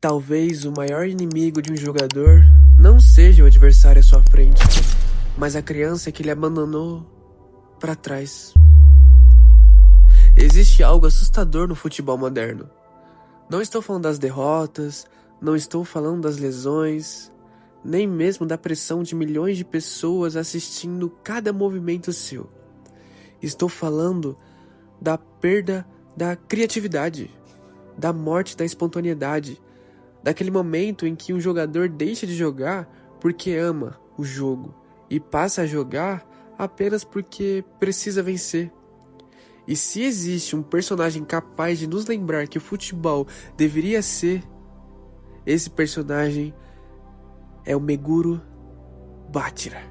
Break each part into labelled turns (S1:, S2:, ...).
S1: Talvez o maior inimigo de um jogador não seja o adversário à sua frente, mas a criança que ele abandonou para trás. Existe algo assustador no futebol moderno. Não estou falando das derrotas, não estou falando das lesões, nem mesmo da pressão de milhões de pessoas assistindo cada movimento seu. Estou falando da perda da criatividade, da morte da espontaneidade, daquele momento em que um jogador deixa de jogar porque ama o jogo e passa a jogar apenas porque precisa vencer. E se existe um personagem capaz de nos lembrar que o futebol deveria ser, esse personagem é o Meguro Bátira.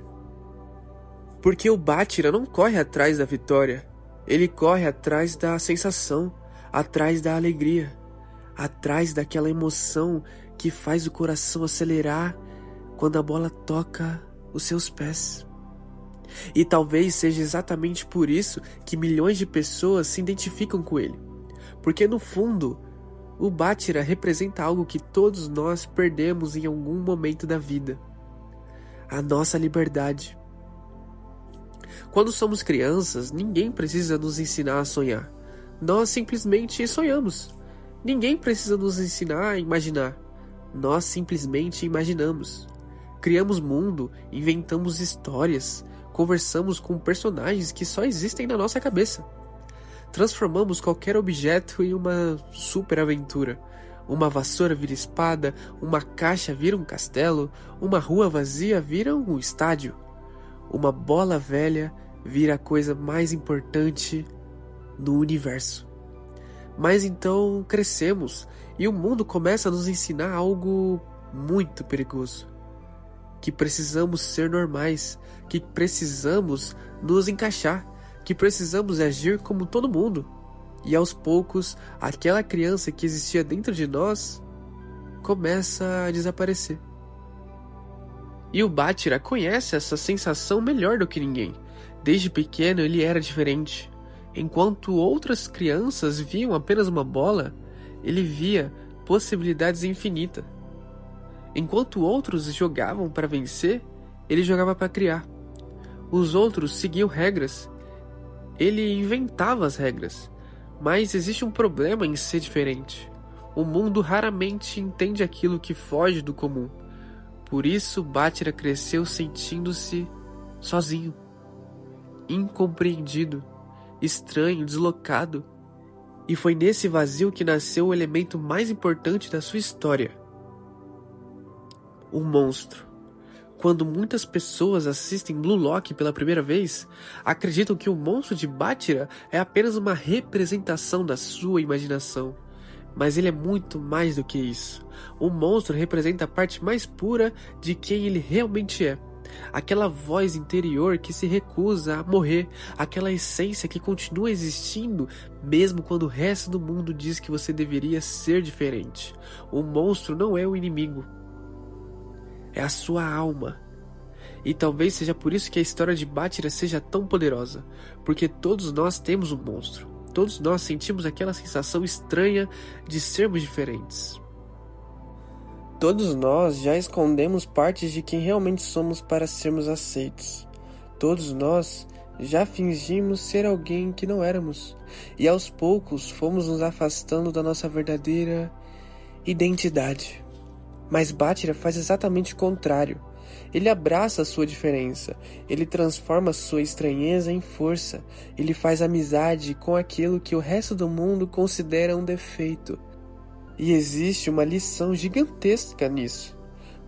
S1: Porque o Bátira não corre atrás da vitória, ele corre atrás da sensação, atrás da alegria, atrás daquela emoção que faz o coração acelerar quando a bola toca os seus pés. E talvez seja exatamente por isso que milhões de pessoas se identificam com ele. Porque no fundo, o Bátira representa algo que todos nós perdemos em algum momento da vida: a nossa liberdade. Quando somos crianças, ninguém precisa nos ensinar a sonhar. Nós simplesmente sonhamos. Ninguém precisa nos ensinar a imaginar. Nós simplesmente imaginamos. Criamos mundo, inventamos histórias, conversamos com personagens que só existem na nossa cabeça. Transformamos qualquer objeto em uma super aventura. Uma vassoura vira espada, uma caixa vira um castelo, uma rua vazia vira um estádio. Uma bola velha vira a coisa mais importante no universo. Mas então crescemos e o mundo começa a nos ensinar algo muito perigoso. Que precisamos ser normais, que precisamos nos encaixar, que precisamos agir como todo mundo. E aos poucos, aquela criança que existia dentro de nós começa a desaparecer. E o Bátira conhece essa sensação melhor do que ninguém. Desde pequeno ele era diferente. Enquanto outras crianças viam apenas uma bola, ele via possibilidades infinitas. Enquanto outros jogavam para vencer, ele jogava para criar. Os outros seguiam regras. Ele inventava as regras. Mas existe um problema em ser diferente. O mundo raramente entende aquilo que foge do comum. Por isso, Bátira cresceu sentindo-se sozinho, incompreendido, estranho, deslocado. E foi nesse vazio que nasceu o elemento mais importante da sua história: o monstro. Quando muitas pessoas assistem Blue Lock pela primeira vez, acreditam que o monstro de Bátira é apenas uma representação da sua imaginação. Mas ele é muito mais do que isso. O monstro representa a parte mais pura de quem ele realmente é. Aquela voz interior que se recusa a morrer, aquela essência que continua existindo mesmo quando o resto do mundo diz que você deveria ser diferente. O monstro não é o inimigo, é a sua alma. E talvez seja por isso que a história de Bátira seja tão poderosa, porque todos nós temos um monstro. Todos nós sentimos aquela sensação estranha de sermos diferentes. Todos nós já escondemos partes de quem realmente somos para sermos aceitos. Todos nós já fingimos ser alguém que não éramos. E aos poucos fomos nos afastando da nossa verdadeira identidade. Mas Bátira faz exatamente o contrário. Ele abraça a sua diferença, ele transforma a sua estranheza em força, ele faz amizade com aquilo que o resto do mundo considera um defeito. E existe uma lição gigantesca nisso,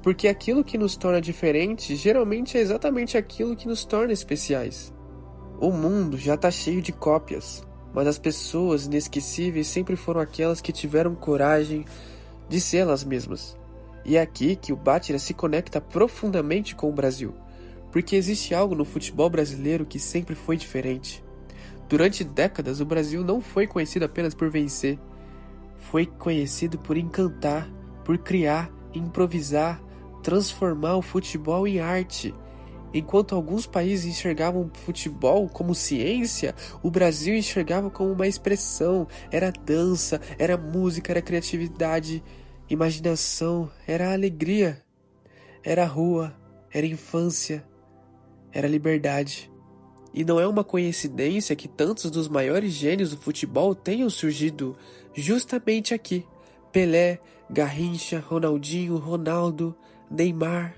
S1: porque aquilo que nos torna diferentes geralmente é exatamente aquilo que nos torna especiais. O mundo já está cheio de cópias, mas as pessoas inesquecíveis sempre foram aquelas que tiveram coragem de ser elas mesmas. E é aqui que o Bátira se conecta profundamente com o Brasil, porque existe algo no futebol brasileiro que sempre foi diferente. Durante décadas, o Brasil não foi conhecido apenas por vencer, foi conhecido por encantar, por criar, improvisar, transformar o futebol em arte. Enquanto alguns países enxergavam o futebol como ciência, o Brasil enxergava como uma expressão, era dança, era música, era criatividade. Imaginação era alegria, era rua, era infância, era liberdade. E não é uma coincidência que tantos dos maiores gênios do futebol tenham surgido justamente aqui. Pelé, Garrincha, Ronaldinho, Ronaldo, Neymar,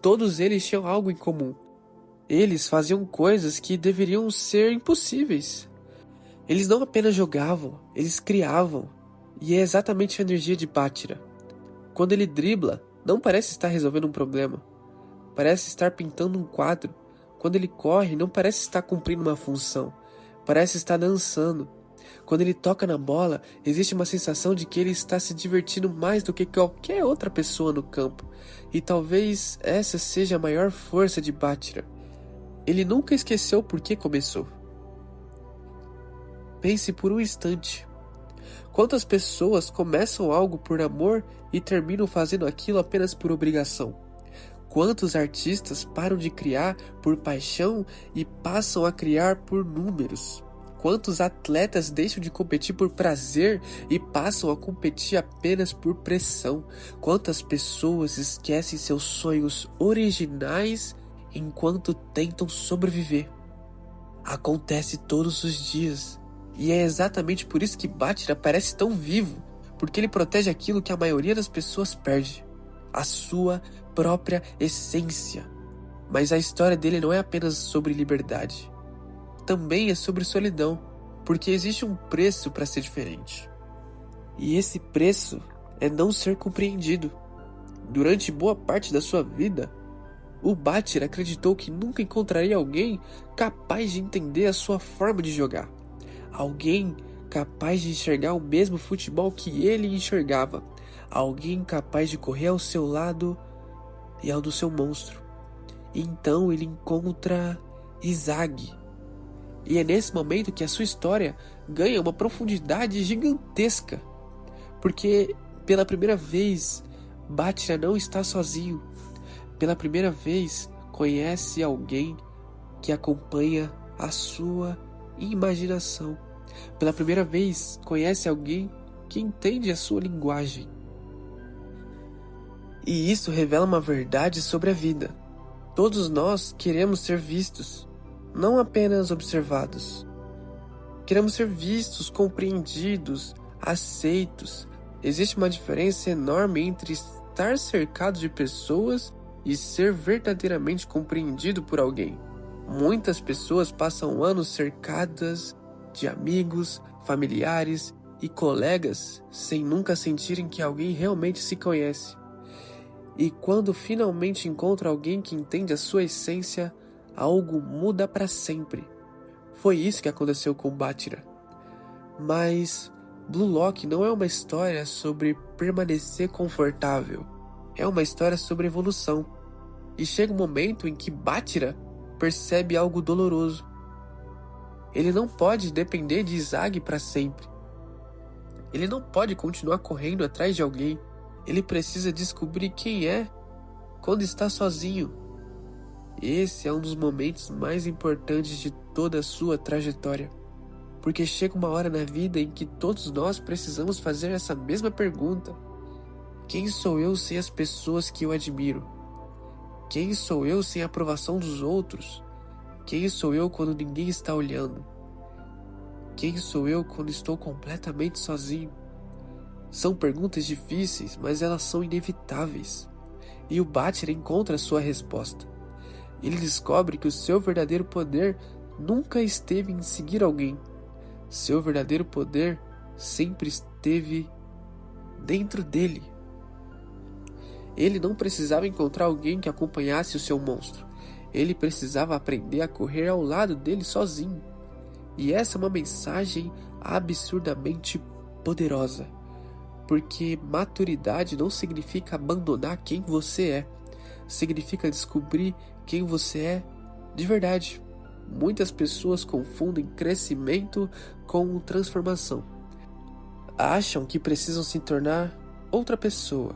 S1: todos eles tinham algo em comum. Eles faziam coisas que deveriam ser impossíveis. Eles não apenas jogavam, eles criavam. E é exatamente a energia de Bátira. Quando ele dribla, não parece estar resolvendo um problema. Parece estar pintando um quadro. Quando ele corre, não parece estar cumprindo uma função. Parece estar dançando. Quando ele toca na bola, existe uma sensação de que ele está se divertindo mais do que qualquer outra pessoa no campo. E talvez essa seja a maior força de Bátira. Ele nunca esqueceu por que começou. Pense por um instante. Quantas pessoas começam algo por amor e terminam fazendo aquilo apenas por obrigação? Quantos artistas param de criar por paixão e passam a criar por números? Quantos atletas deixam de competir por prazer e passam a competir apenas por pressão? Quantas pessoas esquecem seus sonhos originais enquanto tentam sobreviver? Acontece todos os dias. E é exatamente por isso que Bátira parece tão vivo, porque ele protege aquilo que a maioria das pessoas perde, a sua própria essência. Mas a história dele não é apenas sobre liberdade, também é sobre solidão, porque existe um preço para ser diferente. E esse preço é não ser compreendido. Durante boa parte da sua vida, o Bátira acreditou que nunca encontraria alguém capaz de entender a sua forma de jogar. Alguém capaz de enxergar o mesmo futebol que ele enxergava. Alguém capaz de correr ao seu lado e ao do seu monstro. E então ele encontra Izag. E é nesse momento que a sua história ganha uma profundidade gigantesca. Porque pela primeira vez, Bátira não está sozinho. Pela primeira vez, conhece alguém que acompanha a sua imaginação. Pela primeira vez, conhece alguém que entende a sua linguagem. E isso revela uma verdade sobre a vida. Todos nós queremos ser vistos, não apenas observados. Queremos ser vistos, compreendidos, aceitos. Existe uma diferença enorme entre estar cercado de pessoas e ser verdadeiramente compreendido por alguém. Muitas pessoas passam anos cercadas de amigos, familiares e colegas sem nunca sentirem que alguém realmente se conhece. E quando finalmente encontra alguém que entende a sua essência, algo muda para sempre. Foi isso que aconteceu com Bátira. Mas Blue Lock não é uma história sobre permanecer confortável. É uma história sobre evolução. E chega um momento em que Bátira percebe algo doloroso. Ele não pode depender de Izag para sempre. Ele não pode continuar correndo atrás de alguém. Ele precisa descobrir quem é quando está sozinho. Esse é um dos momentos mais importantes de toda a sua trajetória. Porque chega uma hora na vida em que todos nós precisamos fazer essa mesma pergunta. Quem sou eu sem as pessoas que eu admiro? Quem sou eu sem a aprovação dos outros? Quem sou eu quando ninguém está olhando? Quem sou eu quando estou completamente sozinho? São perguntas difíceis, mas elas são inevitáveis. E o Bátira encontra a sua resposta. Ele descobre que o seu verdadeiro poder nunca esteve em seguir alguém. Seu verdadeiro poder sempre esteve dentro dele. Ele não precisava encontrar alguém que acompanhasse o seu monstro. Ele precisava aprender a correr ao lado dele sozinho. E essa é uma mensagem absurdamente poderosa. Porque maturidade não significa abandonar quem você é. Significa descobrir quem você é de verdade. Muitas pessoas confundem crescimento com transformação. Acham que precisam se tornar outra pessoa.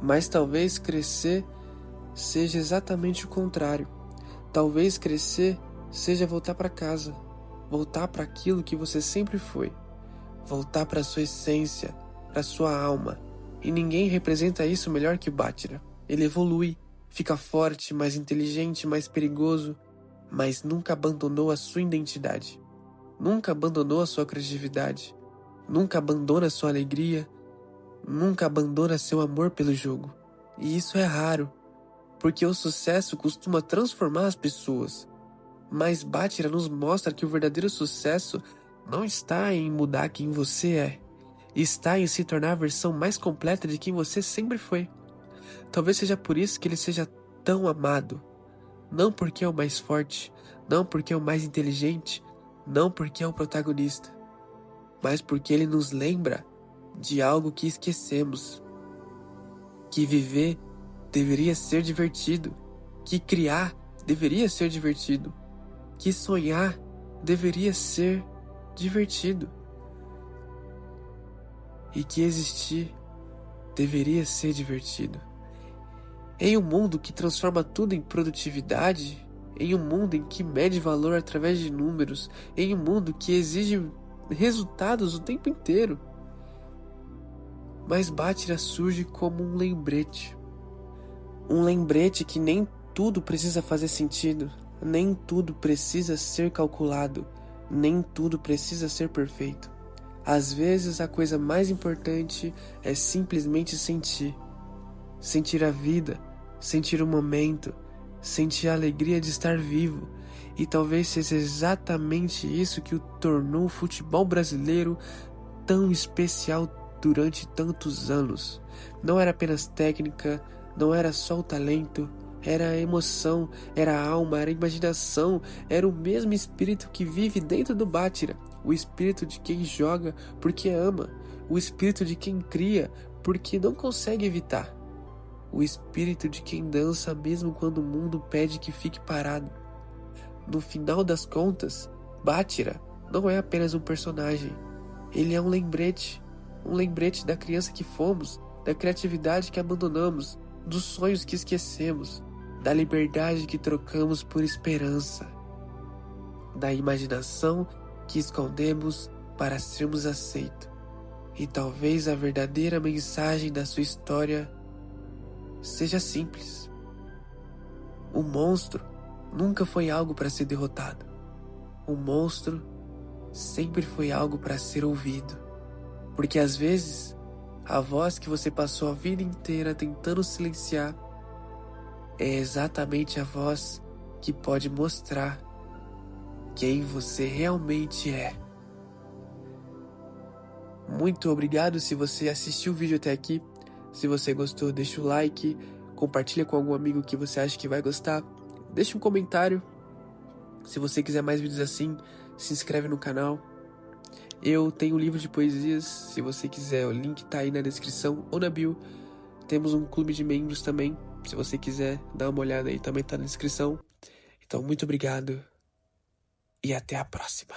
S1: Mas talvez crescer seja exatamente o contrário. Talvez crescer seja voltar para casa. Voltar para aquilo que você sempre foi. Voltar para sua essência, para sua alma. E ninguém representa isso melhor que o Bátira. Ele evolui, fica forte, mais inteligente, mais perigoso, mas nunca abandonou a sua identidade. Nunca abandonou a sua criatividade. Nunca abandona a sua alegria. Nunca abandona seu amor pelo jogo. E isso é raro, porque o sucesso costuma transformar as pessoas. Mas Bátira nos mostra que o verdadeiro sucesso não está em mudar quem você é. Está em se tornar a versão mais completa de quem você sempre foi. Talvez seja por isso que ele seja tão amado. Não porque é o mais forte, não porque é o mais inteligente, não porque é o protagonista, mas porque ele nos lembra de algo que esquecemos. Que viver deveria ser divertido, que criar deveria ser divertido, que sonhar deveria ser divertido e que existir deveria ser divertido. Em um mundo que transforma tudo em produtividade, em um mundo em que mede valor através de números, em um mundo que exige resultados o tempo inteiro, mas Bátira surge como um lembrete. Um lembrete que nem tudo precisa fazer sentido, nem tudo precisa ser calculado, nem tudo precisa ser perfeito. Às vezes a coisa mais importante é simplesmente sentir. Sentir a vida, sentir o momento, sentir a alegria de estar vivo. E talvez seja exatamente isso que o tornou o futebol brasileiro tão especial durante tantos anos. Não era apenas técnica, não era só o talento, era a emoção, era a alma, era a imaginação, era o mesmo espírito que vive dentro do Bátira. O espírito de quem joga porque ama, o espírito de quem cria porque não consegue evitar, o espírito de quem dança mesmo quando o mundo pede que fique parado. No final das contas, Bátira não é apenas um personagem, ele é um lembrete da criança que fomos, da criatividade que abandonamos, dos sonhos que esquecemos, da liberdade que trocamos por esperança, da imaginação que escondemos para sermos aceitos. E talvez a verdadeira mensagem da sua história seja simples. O monstro nunca foi algo para ser derrotado. O monstro sempre foi algo para ser ouvido. Porque às vezes, a voz que você passou a vida inteira tentando silenciar é exatamente a voz que pode mostrar quem você realmente é. Muito obrigado se você assistiu o vídeo até aqui. Se você gostou, deixa o like, compartilha com algum amigo que você acha que vai gostar. Deixa um comentário. Se você quiser mais vídeos assim, se inscreve no canal. Eu tenho um livro de poesias, se você quiser, o link tá aí na descrição ou na bio. Temos um clube de membros também, se você quiser dar uma olhada aí, também tá na descrição. Então, muito obrigado e até a próxima.